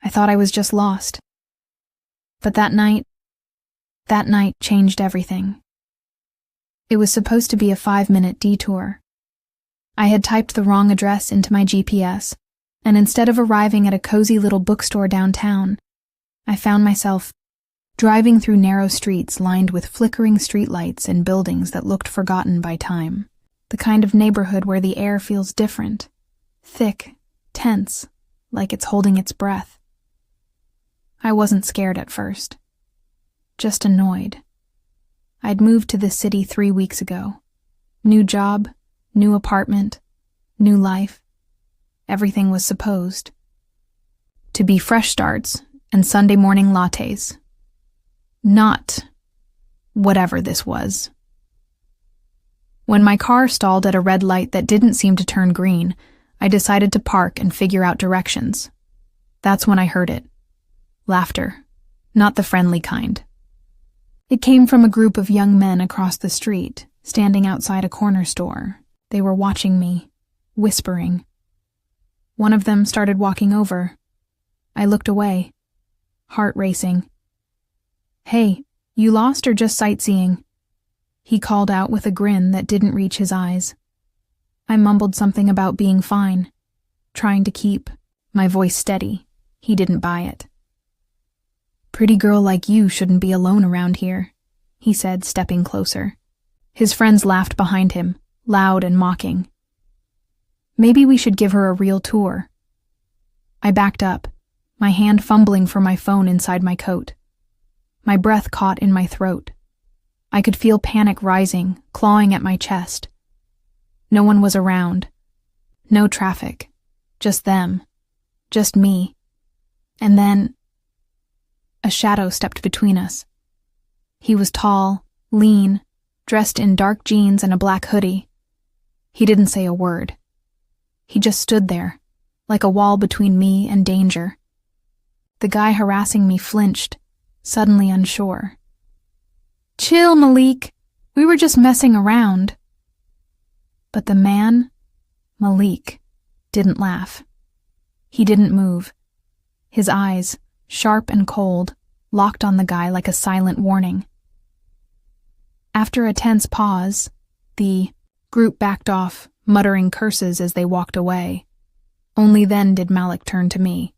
I thought I was just lost. But that night changed everything. It was supposed to be a 5-minute detour. I had typed the wrong address into my GPS, and instead of arriving at a cozy little bookstore downtown, I found myself driving through narrow streets lined with flickering streetlights and buildings that looked forgotten by time. The kind of neighborhood where the air feels different, thick, tense, like it's holding its breath. I wasn't scared at first, just annoyed. I'd moved to this city 3 weeks ago. New job, new apartment, new life. Everything was supposed to be fresh starts and Sunday morning lattes. Not whatever this was. When my car stalled at a red light that didn't seem to turn green, I decided to park and figure out directions. That's when I heard it. Laughter, not the friendly kind. It came from a group of young men across the street, standing outside a corner store. They were watching me, whispering. One of them started walking over. I looked away, heart racing. "Hey, you lost or just sightseeing?" He called out with a grin that didn't reach his eyes. I mumbled something about being fine, trying to keep my voice steady. He didn't buy it. "Pretty girl like you shouldn't be alone around here," he said, stepping closer. His friends laughed behind him, loud and mocking. "Maybe we should give her a real tour." I backed up, my hand fumbling for my phone inside my coat. My breath caught in my throat. I could feel panic rising, clawing at my chest. No one was around. No traffic. Just them. Just me. And then a shadow stepped between us. He was tall, lean, dressed in dark jeans and a black hoodie. He didn't say a word. He just stood there, like a wall between me and danger. The guy harassing me flinched, suddenly unsure. "Chill, Malik. We were just messing around." But the man, Malik, didn't laugh. He didn't move. His eyes, sharp and cold, locked on the guy like a silent warning. After a tense pause, the group backed off, muttering curses as they walked away. Only then did Malik turn to me.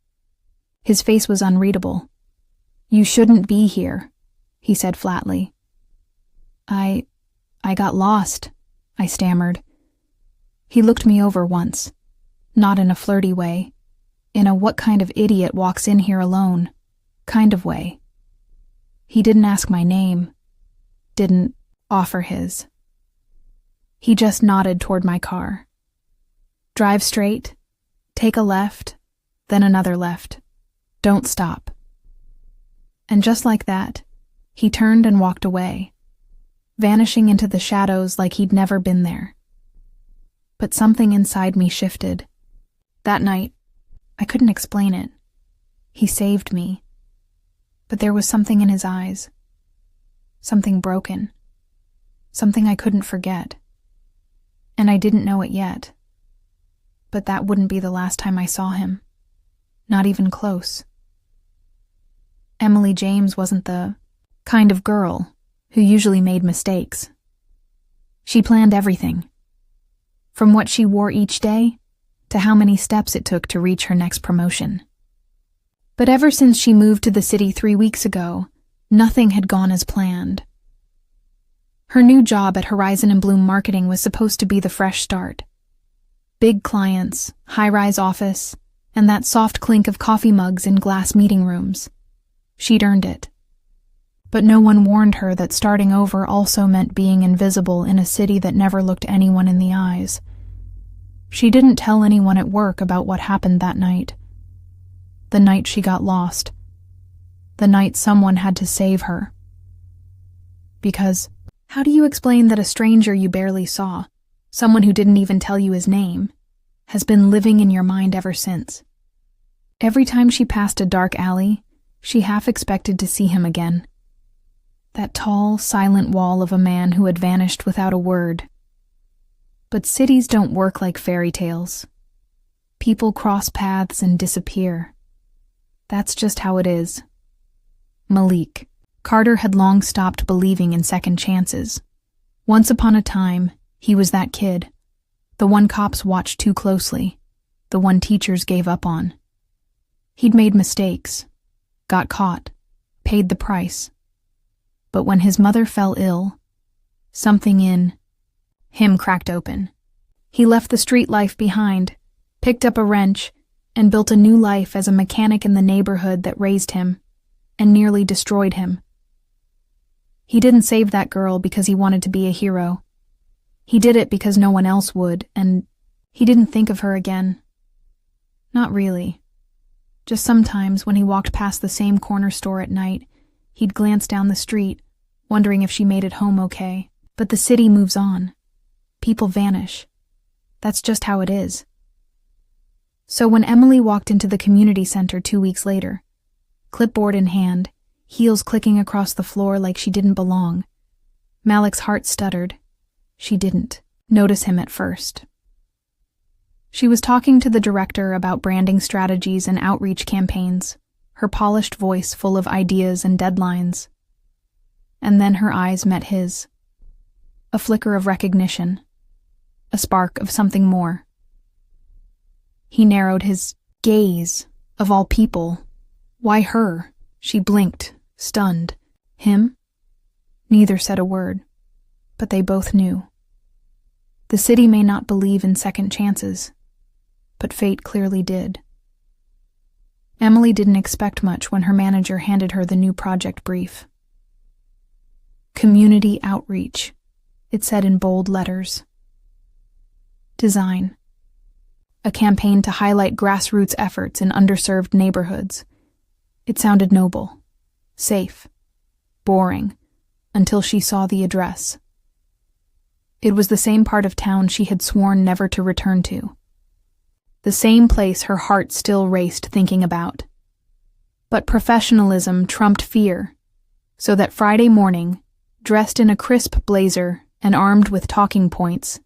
His face was unreadable. "You shouldn't be here," he said flatly. I got lost," I stammered. He looked me over once, not in a flirty way, in a what kind of idiot walks in here alone kind of way. He didn't ask my name, didn't offer his. He just nodded toward my car. "Drive straight, take a left, then another left. Don't stop." And just like that, he turned and walked away, vanishing into the shadows like he'd never been there. But something inside me shifted. That night, I couldn't explain it. He saved me. But there was something in his eyes. Something broken. Something I couldn't forget. And I didn't know it yet. But that wouldn't be the last time I saw him. Not even close. Emily James wasn't the kind of girl who usually made mistakes. She planned everything. From what she wore each day, to how many steps it took to reach her next promotion. But ever since she moved to the city 3 weeks ago, nothing had gone as planned. Her new job at Horizon and Bloom Marketing was supposed to be the fresh start. Big clients, high-rise office, and that soft clink of coffee mugs in glass meeting rooms. She'd earned it. But no one warned her that starting over also meant being invisible in a city that never looked anyone in the eyes. She didn't tell anyone at work about what happened that night. The night she got lost. The night someone had to save her. Because how do you explain that a stranger you barely saw, someone who didn't even tell you his name, has been living in your mind ever since? Every time she passed a dark alley, she half expected to see him again. That tall, silent wall of a man who had vanished without a word. But cities don't work like fairy tales. People cross paths and disappear. That's just how it is. Malik. Carter had long stopped believing in second chances. Once upon a time, he was that kid. The one cops watched too closely. The one teachers gave up on. He'd made mistakes, got caught, paid the price. But when his mother fell ill, something in him cracked open. He left the street life behind, picked up a wrench, and built a new life as a mechanic in the neighborhood that raised him and nearly destroyed him. He didn't save that girl because he wanted to be a hero. He did it because no one else would, and he didn't think of her again. Not really. Just sometimes when he walked past the same corner store at night, he'd glance down the street, wondering if she made it home okay. But the city moves on. People vanish. That's just how it is. So when Emily walked into the community center 2 weeks later, clipboard in hand, heels clicking across the floor like she didn't belong, Malik's heart stuttered. She didn't notice him at first. She was talking to the director about branding strategies and outreach campaigns, her polished voice full of ideas and deadlines. And then her eyes met his. A flicker of recognition. A spark of something more. He narrowed his gaze. Of all people. Why her? She blinked, stunned. Him? Neither said a word. But they both knew. The city may not believe in second chances, but fate clearly did. Emily didn't expect much when her manager handed her the new project brief. Community outreach, it said in bold letters. Design. A campaign to highlight grassroots efforts in underserved neighborhoods. It sounded noble, safe, boring, until she saw the address. It was the same part of town she had sworn never to return to. The same place her heart still raced thinking about. But professionalism trumped fear, so that Friday morning, dressed in a crisp blazer and armed with talking points,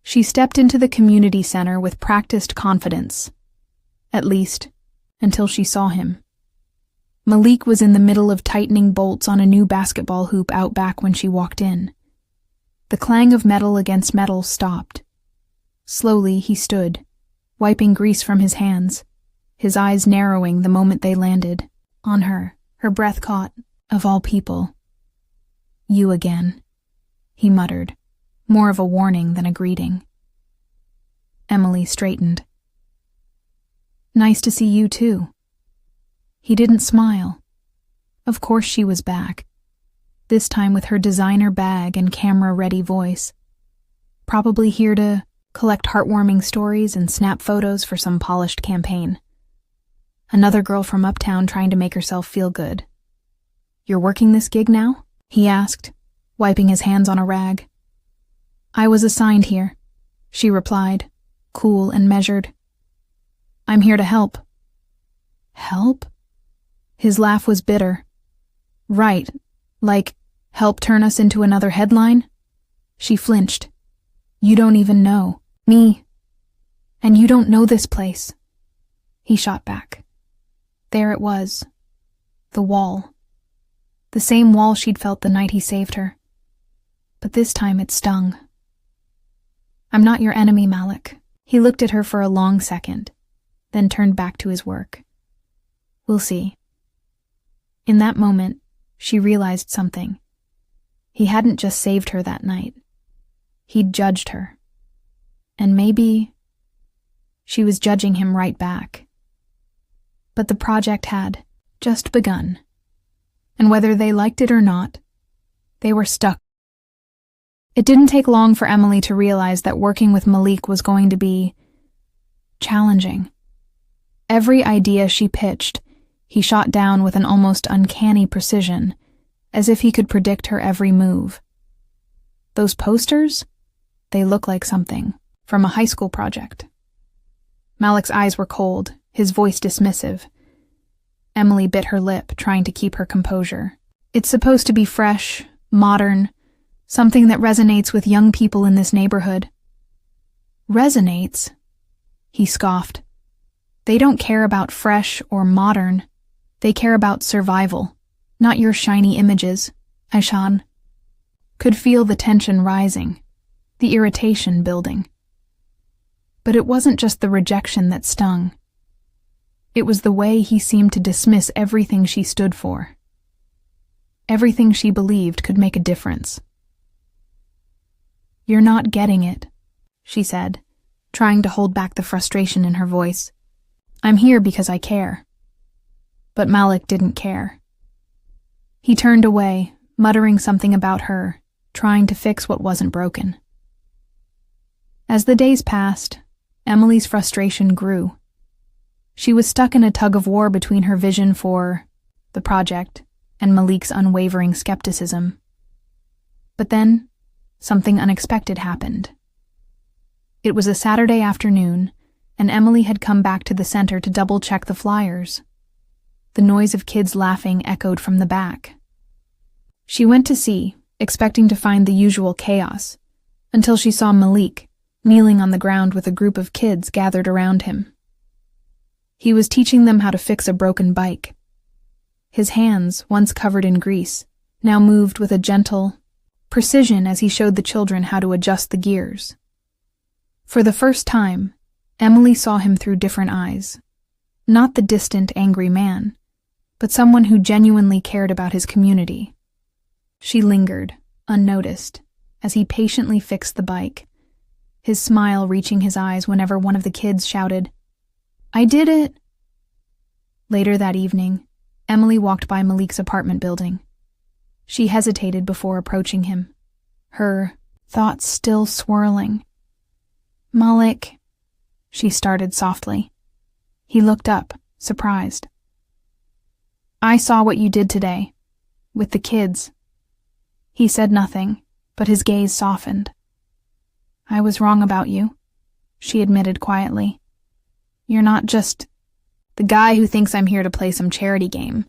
she stepped into the community center with practiced confidence. At least, until she saw him. Malik was in the middle of tightening bolts on a new basketball hoop out back when she walked in. The clang of metal against metal stopped. Slowly he stood, wiping grease from his hands, his eyes narrowing the moment they landed. On her, her breath caught, of all people. You again, he muttered, more of a warning than a greeting. Emily straightened. Nice to see you too. He didn't smile. Of course she was back. This time with her designer bag and camera-ready voice. Probably here to collect heartwarming stories and snap photos for some polished campaign. Another girl from uptown trying to make herself feel good. You're working this gig now? He asked, wiping his hands on a rag. I was assigned here, she replied, cool and measured. I'm here to help. Help? His laugh was bitter. Right, like, help turn us into another headline? She flinched. You don't even know. Me. And you don't know this place. He shot back. There it was. The wall. The same wall she'd felt the night he saved her. But this time it stung. I'm not your enemy, Malik. He looked at her for a long second, then turned back to his work. We'll see. In that moment, she realized something. He hadn't just saved her that night. He'd judged her. And maybe she was judging him right back. But the project had just begun. And whether they liked it or not, they were stuck. It didn't take long for Emily to realize that working with Malik was going to be challenging. Every idea she pitched, he shot down with an almost uncanny precision, as if he could predict her every move. Those posters? They look like something from a high school project. Malik's eyes were cold, his voice dismissive. Emily bit her lip, trying to keep her composure. It's supposed to be fresh, modern, something that resonates with young people in this neighborhood. Resonates? He scoffed. They don't care about fresh or modern. They care about survival, not your shiny images, Aishan. Could feel the tension rising, the irritation building. But it wasn't just the rejection that stung. It was the way he seemed to dismiss everything she stood for. Everything she believed could make a difference. "You're not getting it," she said, trying to hold back the frustration in her voice. "I'm here because I care." But Malik didn't care. He turned away, muttering something about her, trying to fix what wasn't broken. As the days passed, Emily's frustration grew. She was stuck in a tug-of-war between her vision for the project and Malik's unwavering skepticism. But then, something unexpected happened. It was a Saturday afternoon, and Emily had come back to the center to double-check the flyers. The noise of kids laughing echoed from the back. She went to see, expecting to find the usual chaos, until she saw Malik kneeling on the ground with a group of kids gathered around him. He was teaching them how to fix a broken bike. His hands, once covered in grease, now moved with a gentle precision as he showed the children how to adjust the gears. For the first time, Emily saw him through different eyes. Not the distant, angry man, but someone who genuinely cared about his community. She lingered, unnoticed, as he patiently fixed the bike, his smile reaching his eyes whenever one of the kids shouted, "I did it!" Later that evening, Emily walked by Malik's apartment building. She hesitated before approaching him, her thoughts still swirling. "Malik," she started softly. He looked up, surprised. "I saw what you did today, with the kids." He said nothing, but his gaze softened. "I was wrong about you," she admitted quietly. "You're not just the guy who thinks I'm here to play some charity game."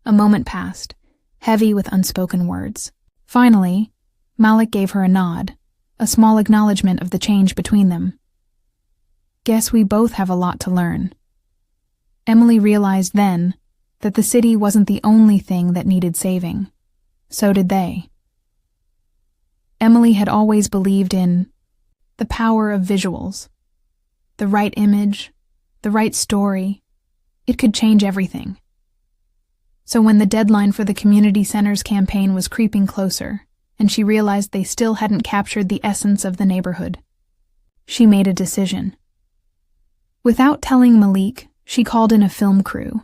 A moment passed, heavy with unspoken words. Finally, Malik gave her a nod, a small acknowledgement of the change between them. "Guess we both have a lot to learn." Emily realized then that the city wasn't the only thing that needed saving. So did they. Emily had always believed in the power of visuals. The right image, the right story, it could change everything. So when the deadline for the community center's campaign was creeping closer, and she realized they still hadn't captured the essence of the neighborhood, she made a decision. Without telling Malik, she called in a film crew.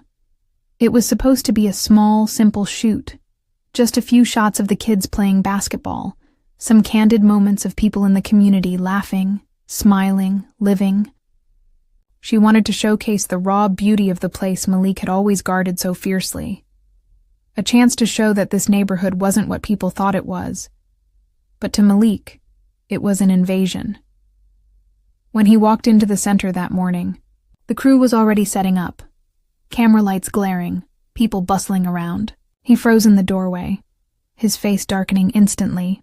It was supposed to be a small, simple shoot, just a few shots of the kids playing basketball, some candid moments of people in the community laughing, smiling, living. She wanted to showcase the raw beauty of the place Malik had always guarded so fiercely. A chance to show that this neighborhood wasn't what people thought it was. But to Malik, it was an invasion. When he walked into the center that morning, the crew was already setting up. Camera lights glaring, people bustling around. He froze in the doorway, his face darkening instantly.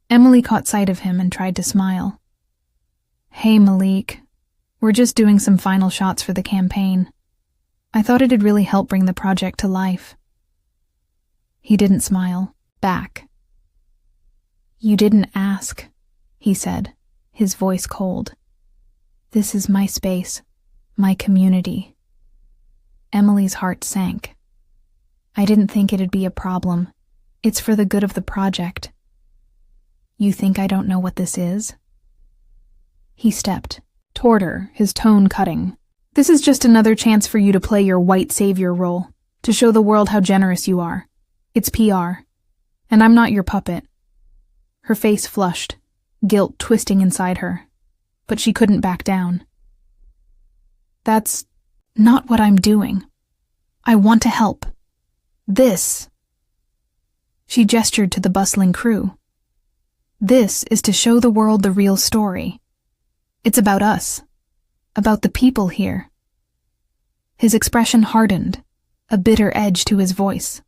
Emily caught sight of him and tried to smile. "Hey, Malik. We're just doing some final shots for the campaign. I thought it'd really help bring the project to life." He didn't smile back. "You didn't ask," he said, his voice cold. "This is my space, my community." Emily's heart sank. "I didn't think it'd be a problem. It's for the good of the project." "You think I don't know what this is?" He stepped toward her, his tone cutting. "This is just another chance for you to play your white savior role, to show the world how generous you are. It's PR. And I'm not your puppet." Her face flushed, guilt twisting inside her, but she couldn't back down. "That's not what I'm doing. I want to help. This." She gestured to the bustling crew. "This is to show the world the real story. It's about us, about the people here." His expression hardened, a bitter edge to his voice.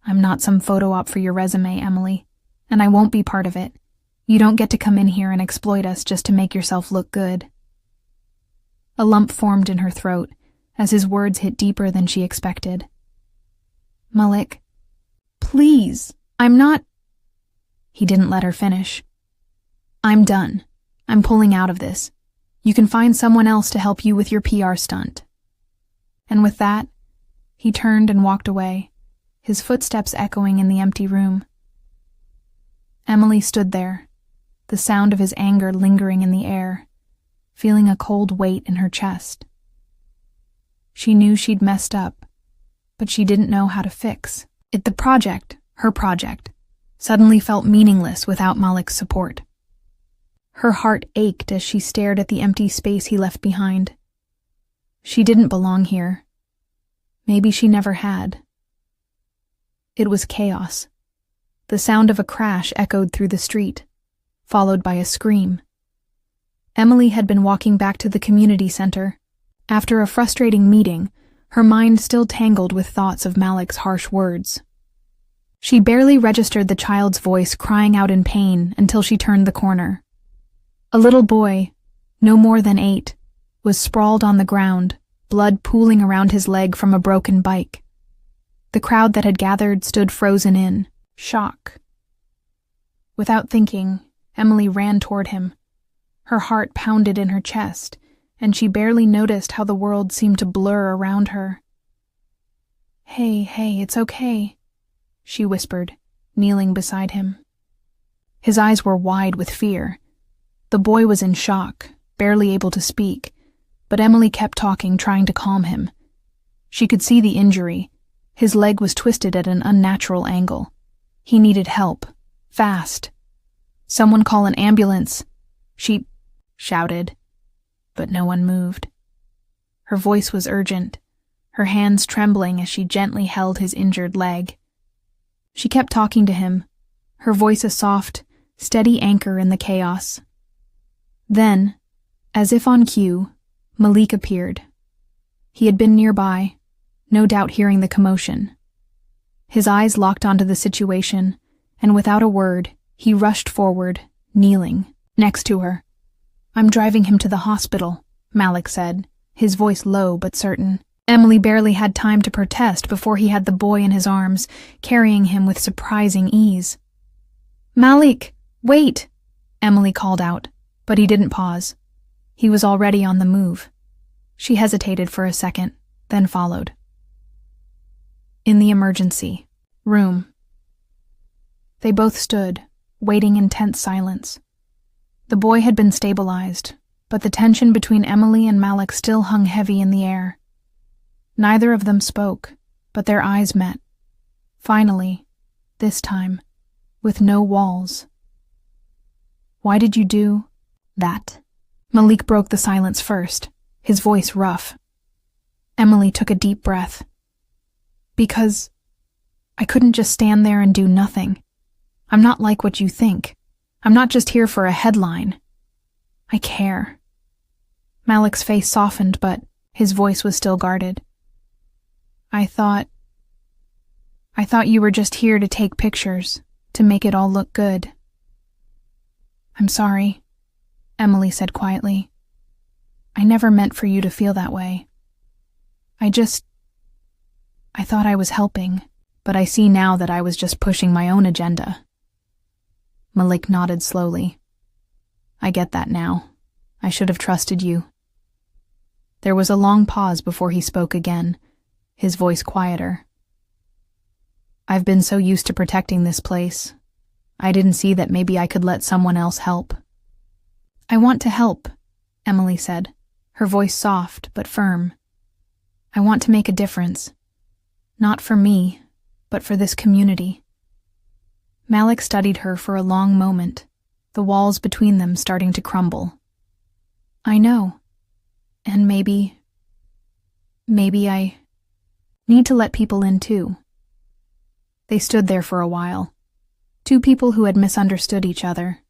"I'm not some photo op for your resume, Emily, and I won't be part of it. You don't get to come in here and exploit us just to make yourself look good." A lump formed in her throat as his words hit deeper than she expected. "Malik, please, I'm not—" He didn't let her finish. "I'm done. I'm pulling out of this. You can find someone else to help you with your PR stunt." And with that, he turned and walked away, his footsteps echoing in the empty room. Emily stood there, the sound of his anger lingering in the air, feeling a cold weight in her chest. She knew she'd messed up, but she didn't know how to fix it. The project, her project, suddenly felt meaningless without Malik's support. Her heart ached as she stared at the empty space he left behind. She didn't belong here. Maybe she never had. It was chaos. The sound of a crash echoed through the street, followed by a scream. Emily had been walking back to the community center. After a frustrating meeting, her mind still tangled with thoughts of Malik's harsh words. She barely registered the child's voice crying out in pain until she turned the corner. A little boy, no more than 8, was sprawled on the ground, blood pooling around his leg from a broken bike. The crowd that had gathered stood frozen in shock. Without thinking, Emily ran toward him. Her heart pounded in her chest, and she barely noticed how the world seemed to blur around her. Hey, it's okay," she whispered, kneeling beside him. His eyes were wide with fear. The boy was in shock, barely able to speak, but Emily kept talking, trying to calm him. She could see the injury. His leg was twisted at an unnatural angle. He needed help. Fast. "Someone call an ambulance," she shouted, but no one moved. Her voice was urgent, her hands trembling as she gently held his injured leg. She kept talking to him, her voice a soft, steady anchor in the chaos. Then, as if on cue, Malik appeared. He had been nearby, no doubt hearing the commotion. His eyes locked onto the situation, and without a word, he rushed forward, kneeling, next to her. "I'm driving him to the hospital," Malik said, his voice low but certain. Emily barely had time to protest before he had the boy in his arms, carrying him with surprising ease. "Malik, wait!" Emily called out, but he didn't pause. He was already on the move. She hesitated for a second, then followed. In the emergency room. They both stood, waiting in tense silence. The boy had been stabilized, but the tension between Emily and Malik still hung heavy in the air. Neither of them spoke, but their eyes met. Finally, this time, with no walls. "Why did you do that?" Malik broke the silence first, his voice rough. Emily took a deep breath. "Because I couldn't just stand there and do nothing. I'm not like what you think. I'm not just here for a headline. I care." Malik's face softened, but his voice was still guarded. I thought you were just here to take pictures, to make it all look good." "I'm sorry," Emily said quietly. "I never meant for you to feel that way. I thought I was helping, but I see now that I was just pushing my own agenda." Malik nodded slowly. "I get that now. I should have trusted you." There was a long pause before he spoke again, his voice quieter. "I've been so used to protecting this place. I didn't see that maybe I could let someone else help." "I want to help," Emily said, her voice soft but firm. "I want to make a difference. Not for me, but for this community." Malik studied her for a long moment, the walls between them starting to crumble. "I know. And maybe I need to let people in too." They stood there for a while, two people who had misunderstood each other.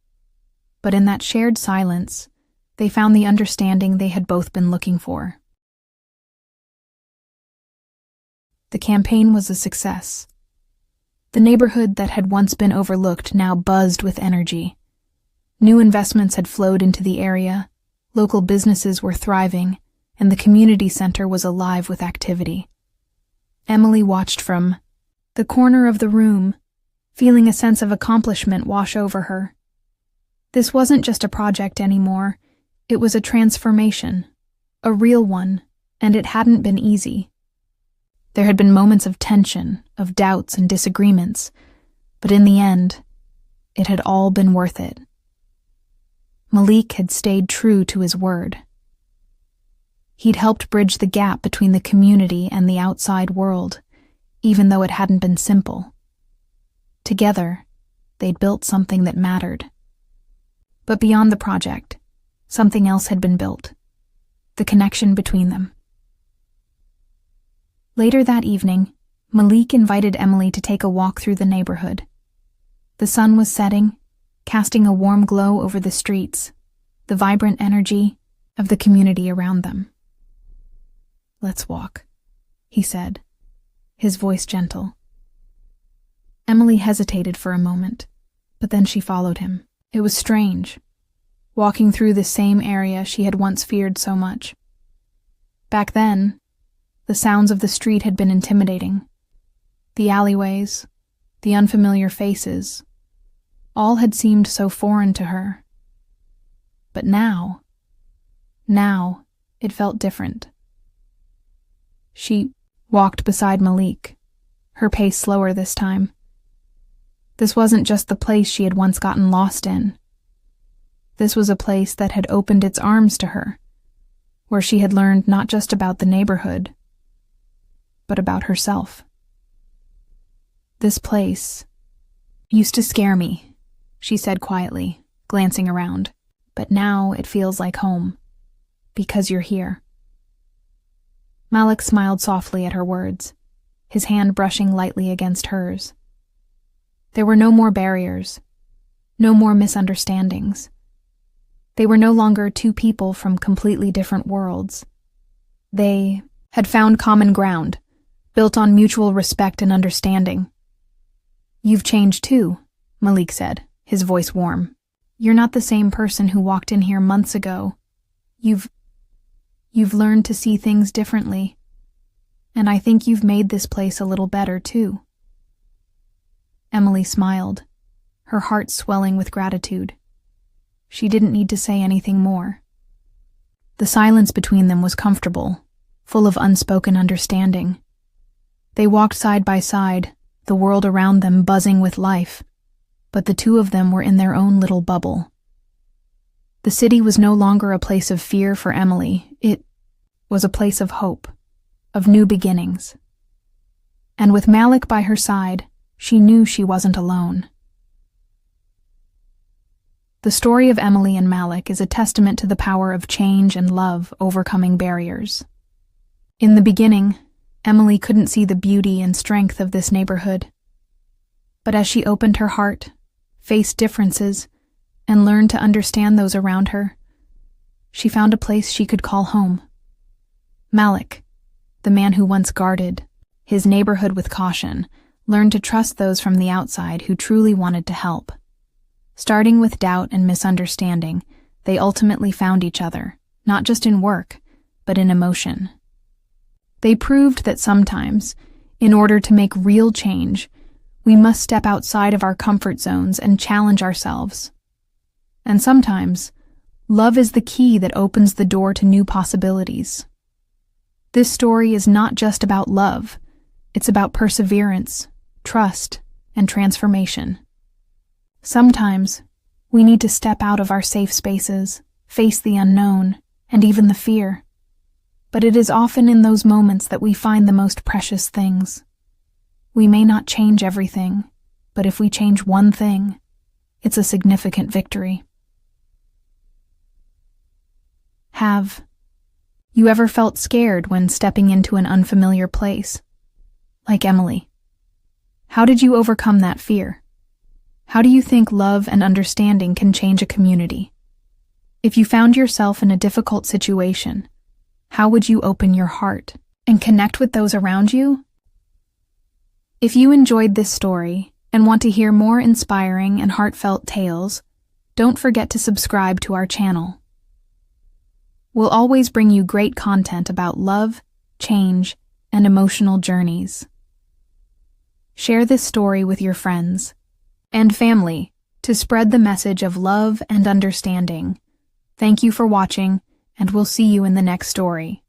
But in that shared silence, they found the understanding they had both been looking for. The campaign was a success. The neighborhood that had once been overlooked now buzzed with energy. New investments had flowed into the area, local businesses were thriving, and the community center was alive with activity. Emily watched from the corner of the room, feeling a sense of accomplishment wash over her. This wasn't just a project anymore, it was a transformation, a real one, and it hadn't been easy. There had been moments of tension, of doubts and disagreements, but in the end, it had all been worth it. Malik had stayed true to his word. He'd helped bridge the gap between the community and the outside world, even though it hadn't been simple. Together, they'd built something that mattered. But beyond the project, something else had been built, the connection between them. Later that evening, Malik invited Emily to take a walk through the neighborhood. The sun was setting, casting a warm glow over the streets, the vibrant energy of the community around them. "Let's walk," he said, his voice gentle. Emily hesitated for a moment, but then she followed him. It was strange, walking through the same area she had once feared so much. Back then, the sounds of the street had been intimidating. The alleyways, the unfamiliar faces, all had seemed so foreign to her. But now it felt different. She walked beside Malik, her pace slower this time. This wasn't just the place she had once gotten lost in. This was a place that had opened its arms to her, where she had learned not just about the neighborhood, but about herself. "This place used to scare me," she said quietly, glancing around. "But now it feels like home, because you're here." Malik smiled softly at her words, his hand brushing lightly against hers. There were no more barriers, no more misunderstandings. They were no longer two people from completely different worlds. They had found common ground, built on mutual respect and understanding. "You've changed too," Malik said, his voice warm. "You're not the same person who walked in here months ago. You've learned to see things differently, and I think you've made this place a little better too." Emily smiled, her heart swelling with gratitude. She didn't need to say anything more. The silence between them was comfortable, full of unspoken understanding. They walked side by side, the world around them buzzing with life, but the two of them were in their own little bubble. The city was no longer a place of fear for Emily. It was a place of hope, of new beginnings. And with Malik by her side, she knew she wasn't alone. The story of Emily and Malik is a testament to the power of change and love overcoming barriers. In the beginning, Emily couldn't see the beauty and strength of this neighborhood. But as she opened her heart, faced differences, and learned to understand those around her, she found a place she could call home. Malik, the man who once guarded his neighborhood with caution, learned to trust those from the outside who truly wanted to help. Starting with doubt and misunderstanding, they ultimately found each other, not just in work, but in emotion. They proved that sometimes, in order to make real change, we must step outside of our comfort zones and challenge ourselves. And sometimes, love is the key that opens the door to new possibilities. This story is not just about love, it's about perseverance, trust, and transformation. Sometimes, we need to step out of our safe spaces, face the unknown, and even the fear. But it is often in those moments that we find the most precious things. We may not change everything, but if we change one thing, it's a significant victory. Have you ever felt scared when stepping into an unfamiliar place? Like Emily. How did you overcome that fear? How do you think love and understanding can change a community? If you found yourself in a difficult situation, how would you open your heart and connect with those around you? If you enjoyed this story and want to hear more inspiring and heartfelt tales, don't forget to subscribe to our channel. will always bring you great content about love, change, and emotional journeys. Share this story with your friends and family to spread the message of love and understanding. Thank you for watching, and we'll see you in the next story.